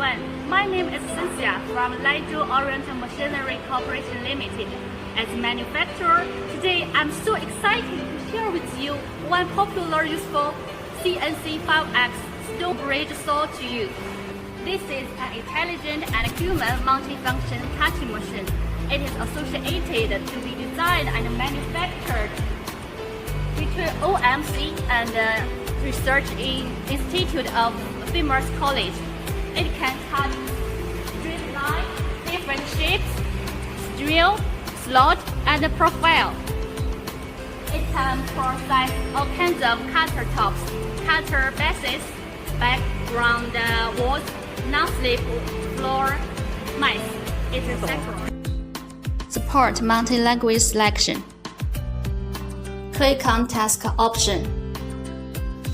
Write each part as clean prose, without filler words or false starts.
everyone, my name is Cynthia from Laijiu Oriental Machinery Corporation Limited. As a manufacturer, today I'm so excited to share with you one popular useful CNC 5X stone bridge saw to you. This is an intelligent and human multifunction cutting machine. It is associated to be designed and manufactured between OMC and Research Institute of Famous College. It can cut straight lines, different shapes, drill, slot, and profile. It can process all kinds of countertops, cutter bases, background walls, non-slip floor mats, etc. Support multi-language selection. Click on Task option.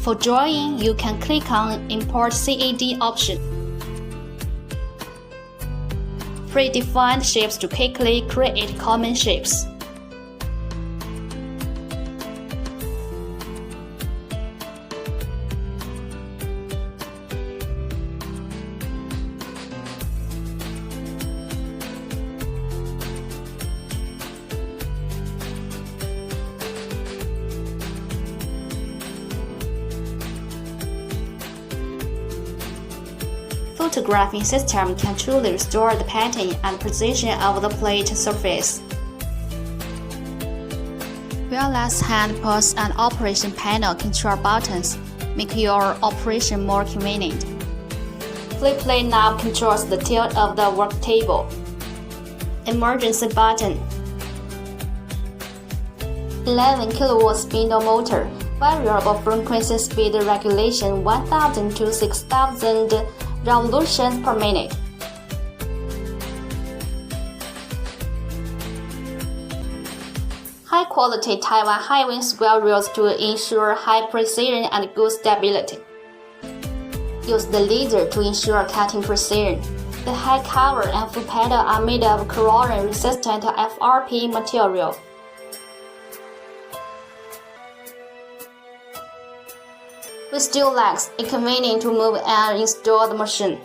For drawing, you can click on Import CAD option. Predefined shapes to quickly create common shapes. Photographing system can truly restore the pattern and position of the plate surface. Wireless hand pulse and operation panel control buttons make your operation more convenient. Flip plate knob controls the tilt of the work table. Emergency button. 11 kW spindle motor. Variable frequency speed regulation 1000 to 6000 revolutions per minute. High quality Taiwan high-wing square reels to ensure high precision and good stability. Use the laser to ensure cutting precision. The head cover and foot pedal are made of corrosion-resistant FRP material. With steel legs, it's convenient to move and install the machine.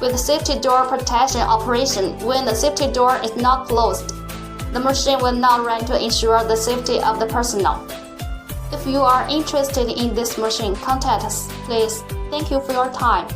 With safety door protection operation, when the safety door is not closed, the machine will not run to ensure the safety of the personnel. If you are interested in this machine, contact us, please. Thank you for your time.